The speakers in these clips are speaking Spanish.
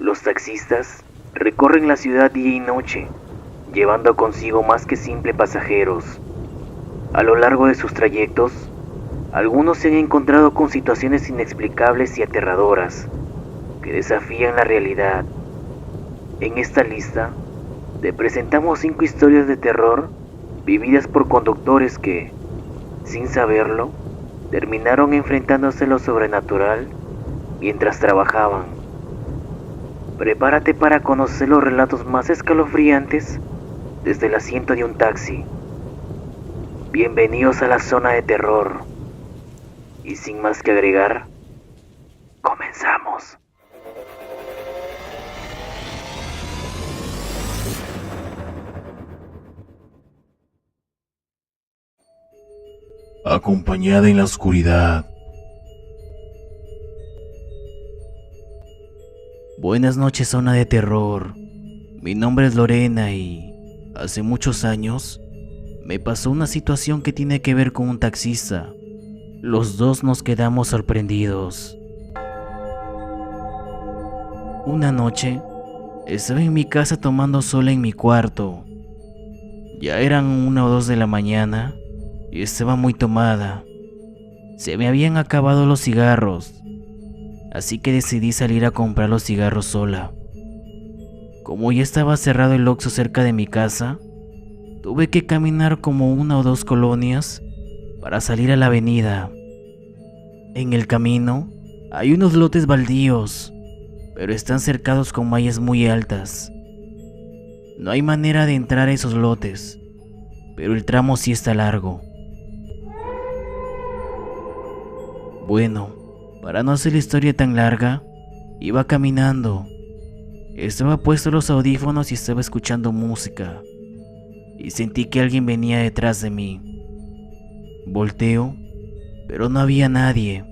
Los taxistas recorren la ciudad día y noche, llevando consigo más que simple pasajeros. A lo largo de sus trayectos, algunos se han encontrado con situaciones inexplicables y aterradoras que desafían la realidad. En esta lista, te presentamos 5 historias de terror vividas por conductores que, sin saberlo, terminaron enfrentándose a lo sobrenatural mientras trabajaban. Prepárate para conocer los relatos más escalofriantes desde el asiento de un taxi. Bienvenidos a la zona de terror. Y sin más que agregar, comenzamos. Acompañada en la oscuridad. Buenas noches, zona de terror. Mi nombre es Lorena y hace muchos años me pasó una situación que tiene que ver con un taxista. Los dos nos quedamos sorprendidos. Una noche estaba en mi casa tomando sol en mi cuarto. Ya eran 1 o 2 de la mañana y estaba muy tomada. Se me habían acabado los cigarros, así que decidí salir a comprar los cigarros sola. Como ya estaba cerrado el Oxxo cerca de mi casa, tuve que caminar como 1 o 2 colonias para salir a la avenida. En el camino hay unos lotes baldíos, pero están cercados con mallas muy altas. No hay manera de entrar a esos lotes, pero el tramo sí está largo. Bueno, para no hacer la historia tan larga, iba caminando. Estaba puesto los audífonos y estaba escuchando música, y sentí que alguien venía detrás de mí. Volteo, pero no había nadie,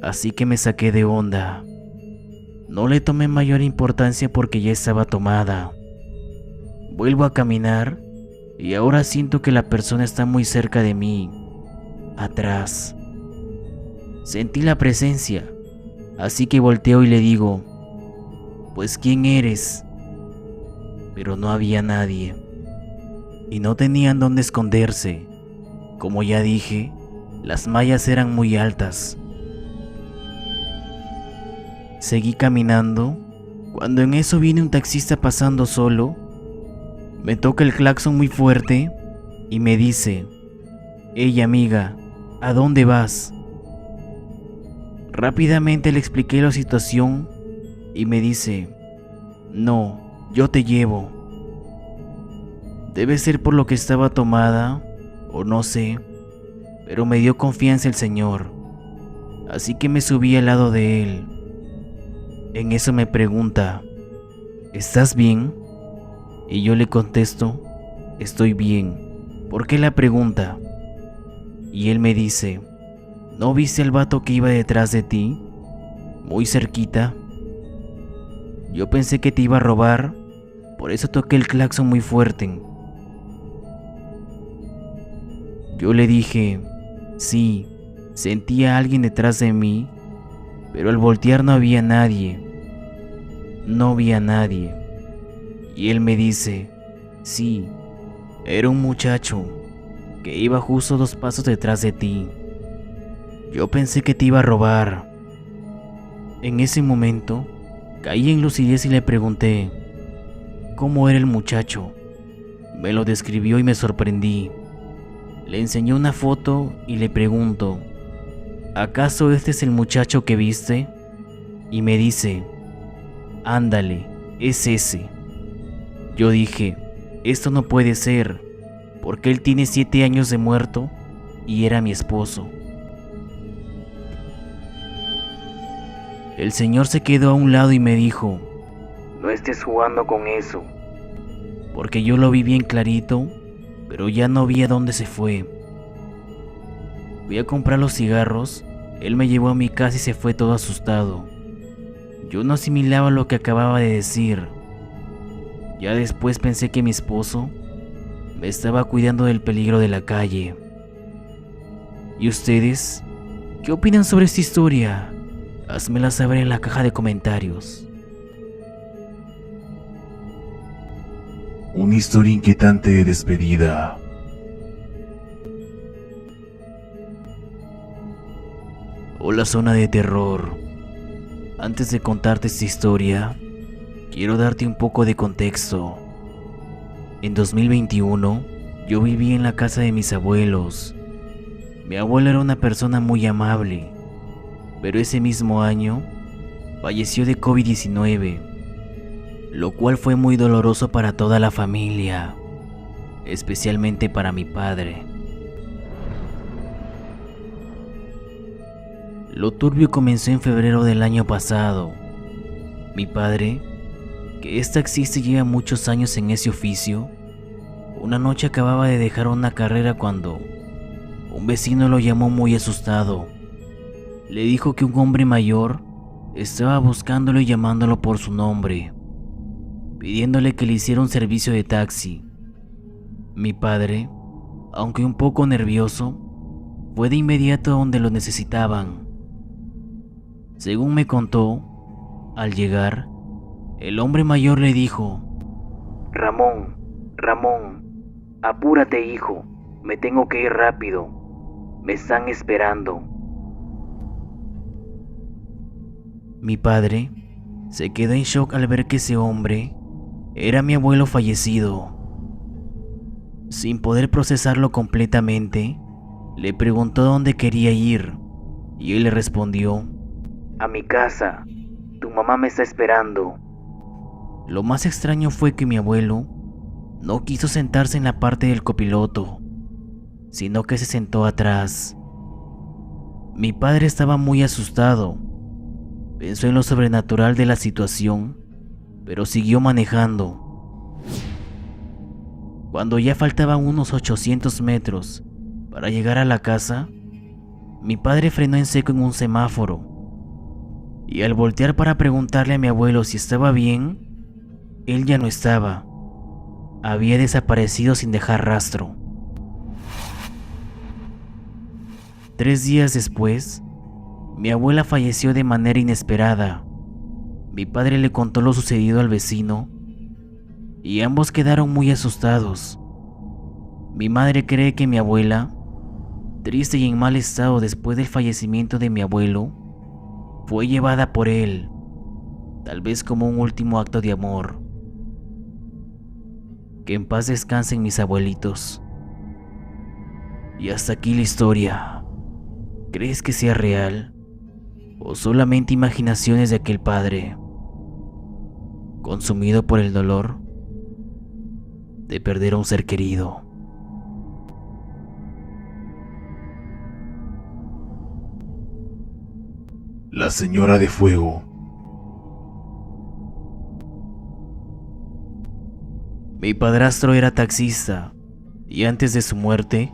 así que me saqué de onda. No le tomé mayor importancia porque ya estaba tomada. Vuelvo a caminar y ahora siento que la persona está muy cerca de mí, atrás. Sentí la presencia, así que volteo y le digo, pues ¿quién eres? Pero no había nadie, y no tenían dónde esconderse. Como ya dije, las mallas eran muy altas. Seguí caminando, cuando en eso viene un taxista pasando solo. Me toca el claxon muy fuerte y me dice, «Hey amiga, ¿a dónde vas?» Rápidamente le expliqué la situación y me dice, «No, yo te llevo». Debe ser por lo que estaba tomada, o no sé, pero me dio confianza el señor, así que me subí al lado de él. En eso me pregunta, ¿estás bien? Y yo le contesto, estoy bien. ¿Por qué la pregunta? Y él me dice, ¿no viste al vato que iba detrás de ti? Muy cerquita. Yo pensé que te iba a robar, por eso toqué el claxon muy fuerte. Yo le dije, sí, sentía a alguien detrás de mí, pero al voltear no había nadie. No vi a nadie. Y él me dice, sí, era un muchacho que iba justo 2 pasos detrás de ti. Yo pensé que te iba a robar. En ese momento, caí en lucidez y le pregunté, ¿cómo era el muchacho? Me lo describió y me sorprendí. Le enseñé una foto y le pregunto, ¿acaso este es el muchacho que viste? Y me dice, ándale, es ese. Yo dije, esto no puede ser, porque él tiene 7 años de muerto y era mi esposo. El señor se quedó a un lado y me dijo, No estés jugando con eso. porque yo lo vi bien clarito, pero ya no vi a dónde se fue. Fui a comprar los cigarros, él me llevó a mi casa y se fue todo asustado. Yo no asimilaba lo que acababa de decir. Ya después pensé que mi esposo me estaba cuidando del peligro de la calle. ¿Y ustedes? ¿Qué opinan sobre esta historia? Házmela saber en la caja de comentarios. Una historia inquietante de despedida. Hola, zona de terror. Antes de contarte esta historia, quiero darte un poco de contexto. En 2021, yo viví en la casa de mis abuelos. Mi abuelo era una persona muy amable, pero ese mismo año falleció de COVID-19, lo cual fue muy doloroso para toda la familia, especialmente para mi padre. Lo turbio comenzó en febrero del año pasado. Mi padre, que es taxista y lleva muchos años en ese oficio, una noche acababa de dejar una carrera cuando un vecino lo llamó muy asustado. Le dijo que un hombre mayor estaba buscándolo y llamándolo por su nombre, pidiéndole que le hiciera un servicio de taxi. Mi padre, aunque un poco nervioso, fue de inmediato a donde lo necesitaban. Según me contó, al llegar, el hombre mayor le dijo: Ramón, apúrate, hijo, me tengo que ir rápido, me están esperando. Mi padre se quedó en shock al ver que ese hombre era mi abuelo fallecido. Sin poder procesarlo completamente, le preguntó dónde quería ir y él le respondió: A mi casa, tu mamá me está esperando. Lo más extraño fue que mi abuelo no quiso sentarse en la parte del copiloto, sino que se sentó atrás. Mi padre estaba muy asustado. Pensó en lo sobrenatural de la situación, pero siguió manejando. Cuando ya faltaban unos 800 metros para llegar a la casa, mi padre frenó en seco en un semáforo. Y al voltear para preguntarle a mi abuelo si estaba bien, él ya no estaba. Había desaparecido sin dejar rastro. 3 días después, mi abuela falleció de manera inesperada. Mi padre le contó lo sucedido al vecino y ambos quedaron muy asustados. Mi madre cree que mi abuela, triste y en mal estado después del fallecimiento de mi abuelo, fue llevada por él, tal vez como un último acto de amor. Que en paz descansen mis abuelitos. Y hasta aquí la historia. ¿Crees que sea real? ¿O solamente imaginaciones de aquel padre, consumido por el dolor de perder a un ser querido? La señora de fuego. Mi padrastro era taxista y antes de su muerte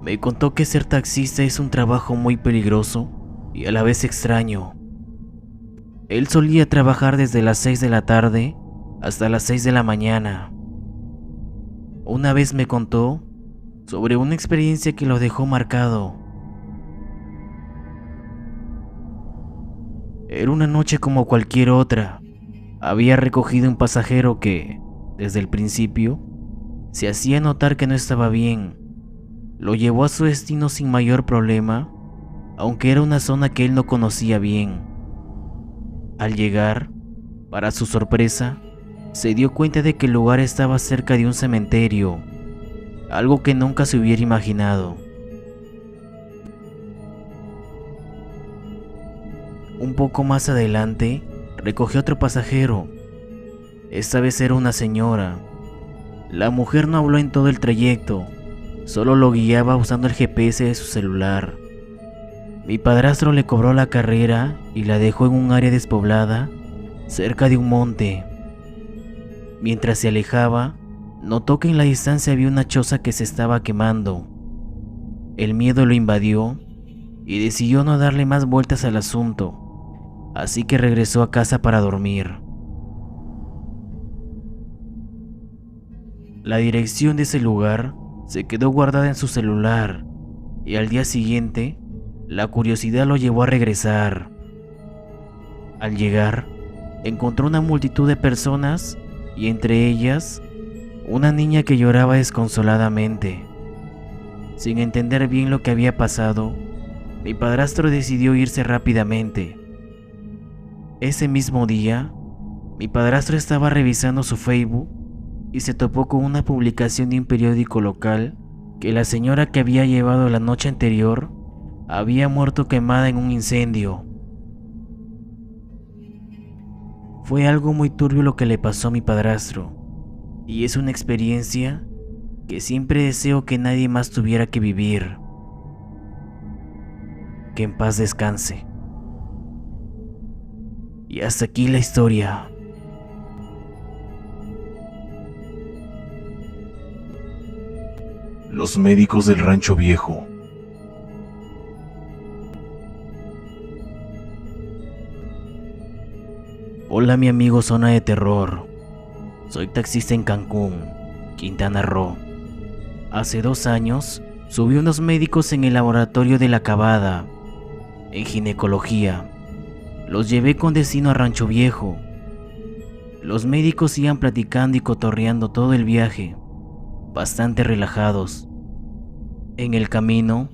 me contó que ser taxista es un trabajo muy peligroso y a la vez extraño. Él solía trabajar desde las 6 de la tarde hasta las 6 de la mañana. Una vez me contó sobre una experiencia que lo dejó marcado. Era una noche como cualquier otra. Había recogido un pasajero que, desde el principio, se hacía notar que no estaba bien. Lo llevó a su destino sin mayor problema, aunque era una zona que él no conocía bien. Al llegar, para su sorpresa, se dio cuenta de que el lugar estaba cerca de un cementerio, algo que nunca se hubiera imaginado. Un poco más adelante, recogió otro pasajero. Esta vez era una señora. La mujer no habló en todo el trayecto, solo lo guiaba usando el GPS de su celular. Mi padrastro le cobró la carrera y la dejó en un área despoblada, cerca de un monte. Mientras se alejaba, notó que en la distancia había una choza que se estaba quemando. El miedo lo invadió y decidió no darle más vueltas al asunto, así que regresó a casa para dormir. La dirección de ese lugar se quedó guardada en su celular y al día siguiente la curiosidad lo llevó a regresar. Al llegar, encontró una multitud de personas y entre ellas Una niña que lloraba desconsoladamente. Sin entender bien lo que había pasado, mi padrastro decidió irse rápidamente. Ese mismo día, mi padrastro estaba revisando su Facebook y se topó con una publicación de un periódico local que la señora que había llevado la noche anterior había muerto quemada en un incendio. Fue algo muy turbio lo que le pasó a mi padrastro, y es una experiencia que siempre deseo que nadie más tuviera que vivir. Que en paz descanse. Y hasta aquí la historia. Los médicos del Rancho Viejo. Hola mi amigo Zona de Terror. Soy taxista en Cancún, Quintana Roo. Hace 2 años subí unos médicos en el laboratorio de La Cavada, en ginecología. Los llevé con destino a Rancho Viejo. Los médicos iban platicando y cotorreando todo el viaje, bastante relajados. En el camino,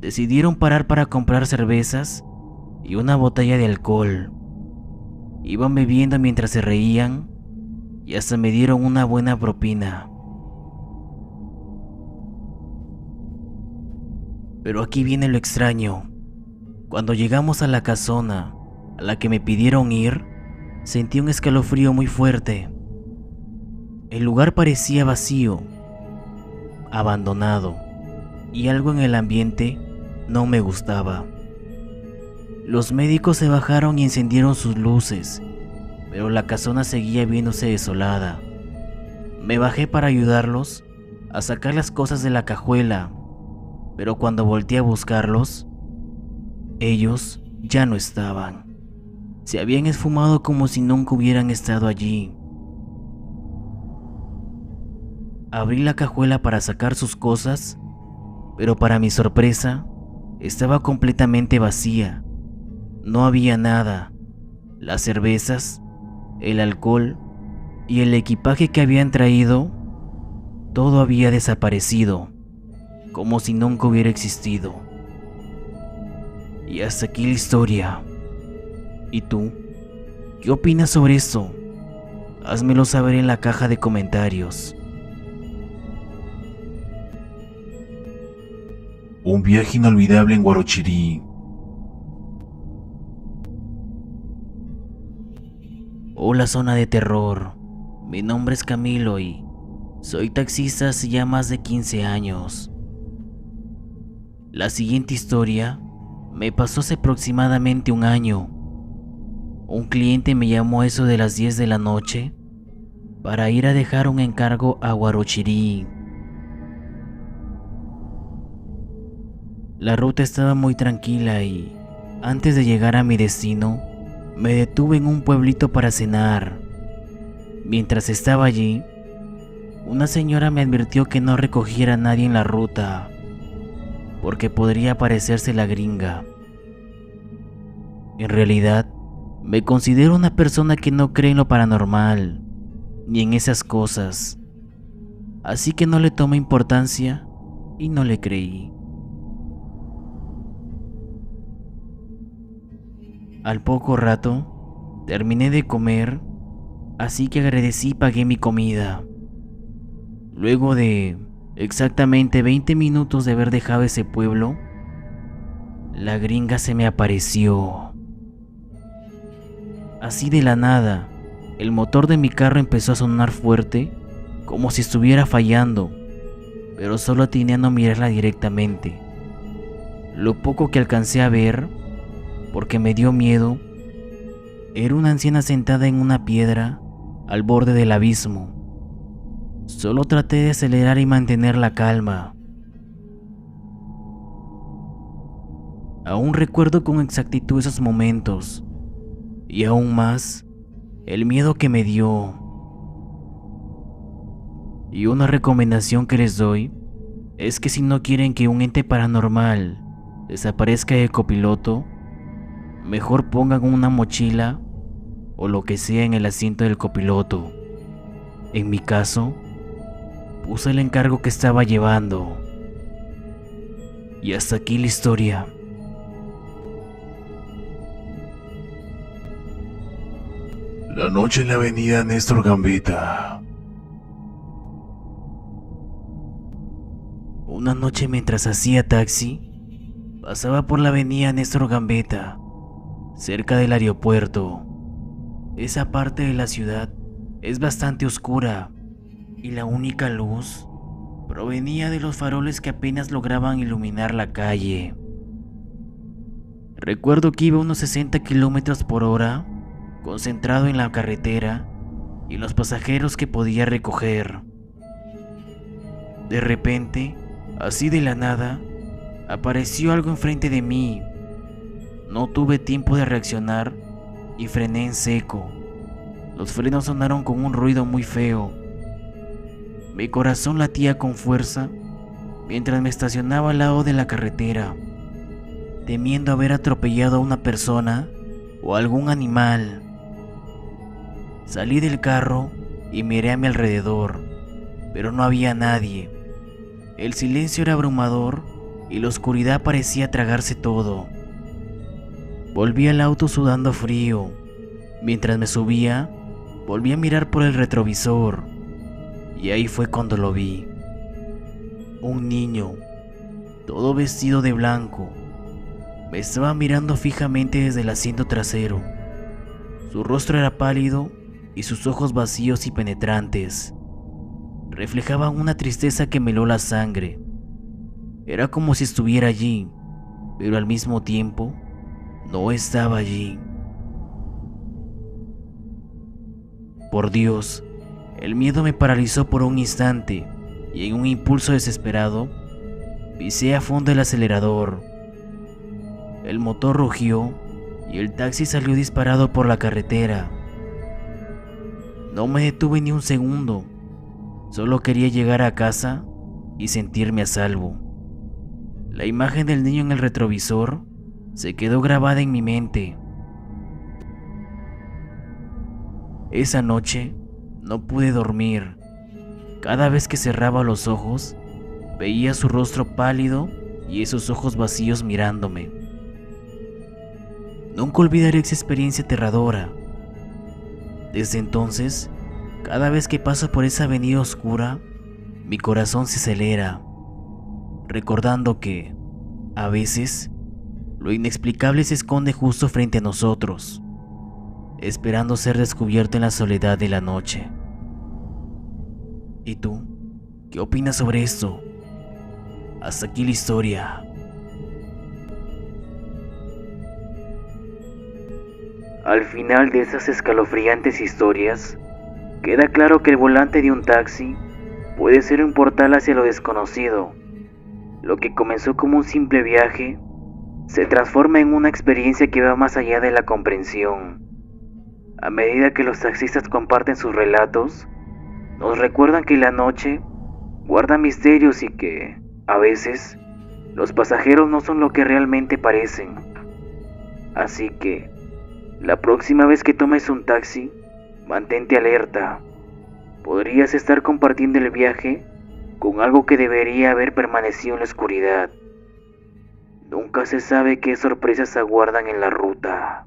decidieron parar para comprar cervezas y una botella de alcohol. Iban bebiendo mientras se reían y hasta me dieron una buena propina. Pero aquí viene lo extraño. Cuando llegamos a la casona a la que me pidieron ir, sentí un escalofrío muy fuerte. El lugar parecía vacío, abandonado, y algo en el ambiente no me gustaba. Los médicos se bajaron y encendieron sus luces, pero la casona seguía viéndose desolada. Me bajé para ayudarlos a sacar las cosas de la cajuela, pero cuando volteé a buscarlos, ellos ya no estaban. Se habían esfumado como si nunca hubieran estado allí. Abrí la cajuela para sacar sus cosas, pero para mi sorpresa, estaba completamente vacía. No había nada. Las cervezas, el alcohol y el equipaje que habían traído, todo había desaparecido, como si nunca hubiera existido. Y hasta aquí la historia. ¿Y tú? ¿Qué opinas sobre esto? Házmelo saber en la caja de comentarios. Un viaje inolvidable en Huarochirí. Hola Zona de Terror, mi nombre es Camilo y soy taxista hace ya más de 15 años. La siguiente historia me pasó hace aproximadamente 1 año. Un cliente me llamó a eso de las 10 de la noche para ir a dejar un encargo a Huarochirí. La ruta estaba muy tranquila y antes de llegar a mi destino, me detuve en un pueblito para cenar. Mientras estaba allí, una señora me advirtió que no recogiera a nadie en la ruta, porque podría aparecerse la gringa. En realidad, me considero una persona que no cree en lo paranormal, ni en esas cosas. Así que no le tomé importancia y no le creí. Al poco rato, terminé de comer, así que agradecí y pagué mi comida. Luego de exactamente 20 minutos de haber dejado ese pueblo, la gringa se me apareció. Así de la nada, el motor de mi carro empezó a sonar fuerte, como si estuviera fallando, pero solo atiné a mirarla directamente. Lo poco que alcancé a ver, porque me dio miedo, era una anciana sentada en una piedra al borde del abismo. Solo traté de acelerar y mantener la calma. Aún recuerdo con exactitud esos momentos, y aún más, el miedo que me dio. Y una recomendación que les doy es que si no quieren que un ente paranormal desaparezca de copiloto, mejor pongan una mochila o lo que sea en el asiento del copiloto. En mi caso, puse el encargo que estaba llevando. Y hasta aquí la historia. La noche en la avenida Néstor Gambetta. Una noche mientras hacía taxi, pasaba por la avenida Néstor Gambetta, cerca del aeropuerto. Esa parte de la ciudad es bastante oscura y la única luz provenía de los faroles que apenas lograban iluminar la calle. Recuerdo que iba a unos 60 kilómetros por hora, concentrado en la carretera y en los pasajeros que podía recoger. De repente, así de la nada, apareció algo enfrente de mí. No tuve tiempo de reaccionar y frené en seco. Los frenos sonaron con un ruido muy feo. Mi corazón latía con fuerza mientras me estacionaba al lado de la carretera, temiendo haber atropellado a una persona o algún animal. Salí del carro y miré a mi alrededor, pero no había nadie. El silencio era abrumador y la oscuridad parecía tragarse todo. Volví al auto sudando frío. Mientras me subía, volví a mirar por el retrovisor. Y ahí fue cuando lo vi. Un niño, todo vestido de blanco, me estaba mirando fijamente desde el asiento trasero. Su rostro era pálido y sus ojos vacíos y penetrantes reflejaban una tristeza que me heló la sangre. Era como si estuviera allí, pero al mismo tiempo no estaba allí. Por Dios, el miedo me paralizó por un instante y en un impulso desesperado pisé a fondo el acelerador. El motor rugió y el taxi salió disparado por la carretera. No me detuve ni un segundo, solo quería llegar a casa y sentirme a salvo. La imagen del niño en el retrovisor se quedó grabada en mi mente. Esa noche no pude dormir. Cada vez que cerraba los ojos, veía su rostro pálido y esos ojos vacíos mirándome. Nunca olvidaré esa experiencia aterradora. Desde entonces, cada vez que paso por esa avenida oscura, mi corazón se acelera, recordando que, a veces, lo inexplicable se esconde justo frente a nosotros, esperando ser descubierto en la soledad de la noche. ¿Y tú? ¿Qué opinas sobre esto? Hasta aquí la historia. Al final de esas escalofriantes historias, queda claro que el volante de un taxi puede ser un portal hacia lo desconocido. Lo que comenzó como un simple viaje se transforma en una experiencia que va más allá de la comprensión. A medida que los taxistas comparten sus relatos, nos recuerdan que la noche guarda misterios y que, a veces, los pasajeros no son lo que realmente parecen. Así que, la próxima vez que tomes un taxi, mantente alerta. Podrías estar compartiendo el viaje con algo que debería haber permanecido en la oscuridad. Nunca se sabe qué sorpresas aguardan en la ruta.